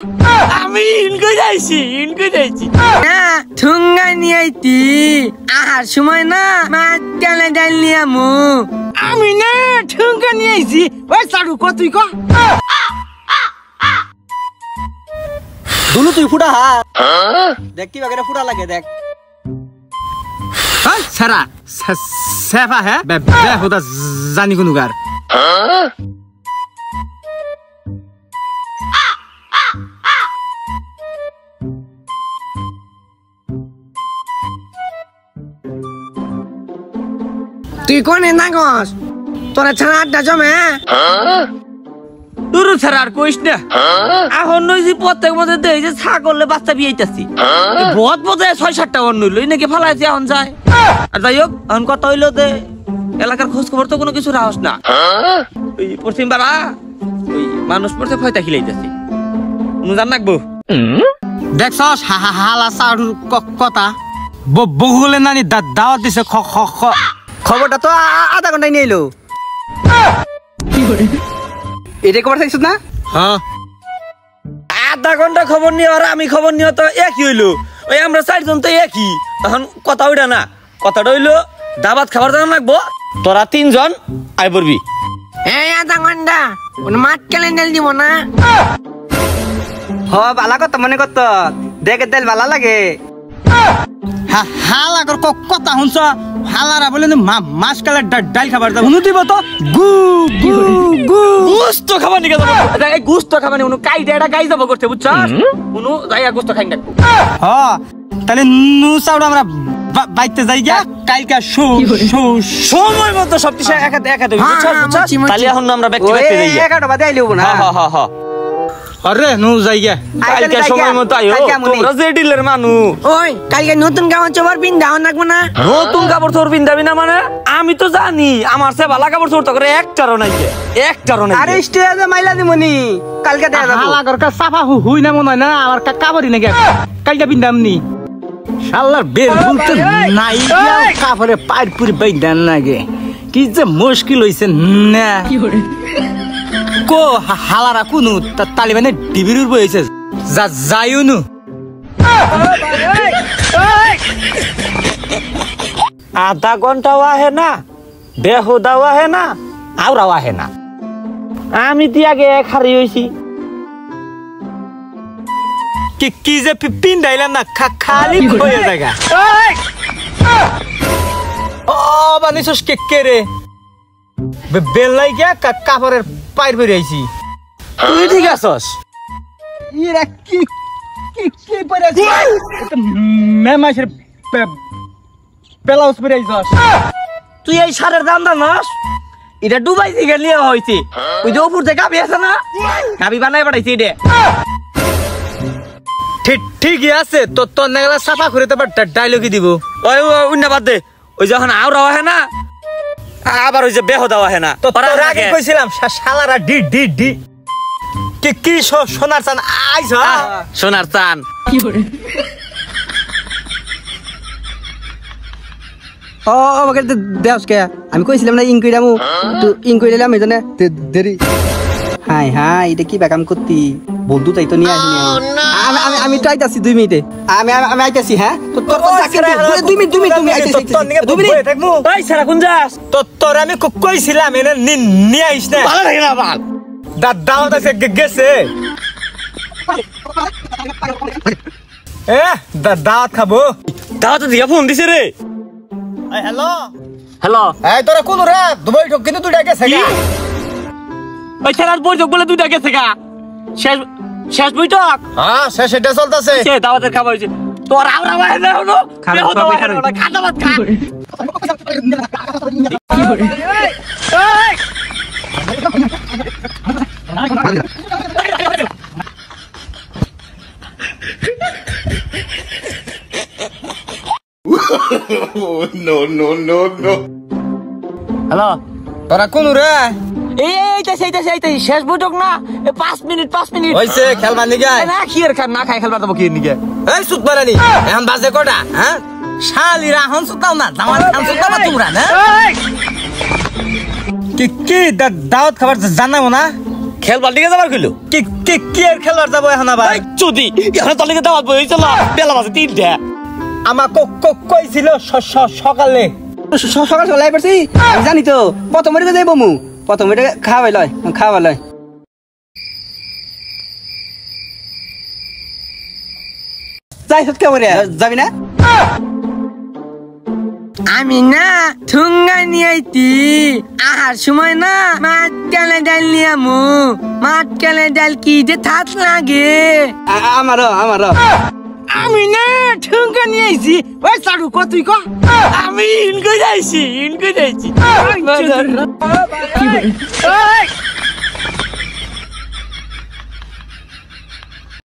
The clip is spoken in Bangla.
আমি ইনকো যাইছি না ঠুঙ্গা নিয়ে আইতি আহার সময় না মাছ কেলে ডাল নিয়ে আমু আমি না ঠুঙ্গা নিয়ে আইছি ওই সাড়ু কো তুই কো দুলু তুই ফুটা হা দেখ কি বাগেরা ফুটা লাগে দেখ সারা সেফা হে বে হুদা জানি কোনুগার তুই কোনে না গস তোরা ছাড়া আড্ডা জমে তুরু ছাড়া আর কইস না এখন নইছি প্রত্যেক মধ্যে দেই যে ছাগলে বাচ্চা বিয়াইতাছি বহুত বোধে ৬-৭টা অন্য লই নাকি ফালাইছি এখন যায় আর যাই হোক এখন কথা হইলো দে এলাকার খোঁজ খবর তো কোনো কিছু রাহস না ওই পশ্চিম পাড়া ওই মানুষ পড়তে ফয়তা খিলাইতাছি জান নাকবো দেখছস হালা সাড়ুর কথা বহুলে নানি দাওয়াত দিছে খবরটা তো আধা ঘন্টায় নিয়ে এলো এটা খবর থাকছিস না হ্যাঁ আধা ঘন্টা খবর নিয়ে আর আমি খবর নিয়ে তো একই হইলো ওই আমরা 4 জন তো একই এখন কথা ওইটা না কথাটা হইলো দাবাত খাবার দানা লাগবো তোরা 3 জন আই পড়বি এই আধা ঘন্টা মাছ কেলে ডাল দিব না হ বালা কত মনে কত দেখে তেল বালা লাগে হালাগর কথা শুনছ হালারা বলে মাছ কালে ডাল খাবার দাও শুনু দিব তো গু গু গু গুস্ত খাবার নিকে যাব এই গুস্ত খাবার নি উনি কাইটা এটা গাই যাব করতে বুঝছস উনি যাইয়া গুস্ত খাই না হ তাহলে নু সাউড আমরা বাইতে যাই গিয়া কালকা সময় মতো সব কিছু একা দেব বুঝছস তাহলে এখন আমরা ব্যক্তি ব্যক্তি যাই 11টা বাজে আইলেও না হ আরে নু যাই গিয়া কালকা সময় মতো আইও তোমরা যে ডিলের মানু ওই কালকে নতুন কাপড় চোপড় পিন্দাও নাকবো না নতুন কাপড় চোপড় পিন্দাবি না মানে আমি তো জানি আমার সে ভালো কাপড় চোপড় তো করে একটারও নাই আরে স্টেজে মাইলা দিমনি কালকে দেখা যাবো হালাগর কা সাফা হুই না মনে হয় না আমার কাপড়ই নাকি কালকে পিন্দামনি শালার বের বলতে নাই কাপড়ে পাইর পুরি বাইদান লাগে কি যে মুশকিল হইছে না কো হালারা কুনু তালিবানে ডিবির উড় হইছে যাইউনু আধা ঘন্টাও আহে না বেহুদাও আহে না আওরাও আহে না আমি তো আগে খারি হইছি কি যে পিন্দাইলাম না খালি হয়ে জায়গা ও বানিছস কে রে বেলাই গিয়া কাপড়ের পাইর বের আইছি তুই ঠিক আছস এরা কি পরে আছে মেমাইছের পেলাউস পরে আইছস তুই এই সারের দাম দানস এটা ডুবাই থেকে লিয়া হইছে ওই যে উপর থেকে গাবি আছে না গাবি বানাই পাঠাইছি এটা ঠিকই আছে তোর নাগলা সাফা করে তো ডায়লগই দিব ওই অন্য বাদ দে ওই যখন আওরাও আহে না আবার ওই যে বেহুদাও আহে না তো তোর আগে কইছিলাম শালারা ডি কি সোনার চান আইছ সোনার চান ও আমাকে দেওস কে আমি কইছিলাম না ইনকুই দামু তো ইনকুই দিলাম এই জন্য দেরি হাই এটা কি বেকাম করতি বন্ধু তাই তো নিয়ে আসিনি আমি তো আইতাছি 2 মিনিটে আমি আইতাছি হ্যাঁ তো তোর 2 মিনিট তুমি আইতাছি 2 মিনিট থাকমু ওই সারা কোন যাস তোর আমি কইছিলাম এনে নিয়ে আইছ না ভালো লাগে না বাল দাওয়াত আছে গেছে দাওয়াত খাবো দাওয়াত দিয়া ফোন দিছে রে হ্যালো এই তোরা কোন রে দুবাই ঠক কিন্তু তুই ডাকে ছাগা ওই খেলার বৈঠক বলে 2টা গেছে গা শেষ বৈঠক হ্যাঁ শেষ এটা চলতেছে সে দাওয়াতের খাবার হইছে তোর আওরা বাহে না হলো খাতা ভাত খা No. হ্যালো তোরা কোন রে এইটা শেষ বৈঠক না 5 মিনিট হইছে খেলবা নিগে না কি আর না খাই খেলবা দেবো কি নিগে এই সুত মারানি এখন বাজে কটা হ্যাঁ শালিরা হন সুতাও না জামাল খান সুতাও না তোমরা না কি দাওয়াত খাবার জানাবো না খেলবার দিকে যাবার কইলো কি আর খেলবার যাবো এখন আবার যদি এখন তোর লিগে দাওয়াত বইছে না বেলা বাজে 3টা আমার কইছিল সকালে সকাল সকাল আই পারছি আমি জানি তো প্রথম এটাকে যাইব মু প্রথম এটাকে খাওয়াই লয় যাই সত্যি করে যাবি না আমি না ঠুঙ্গা নিয়ে আইতি আহার সময় না মাছ কেলে ডাল নিয়ে আমু মাছ কেলে ডাল কি যে থাক লাগে আমারও আমি না ঠুঙ্গা নিয়ে আইছি ওই চাড়ু ক তুই ক আমি ইনকো যাইছি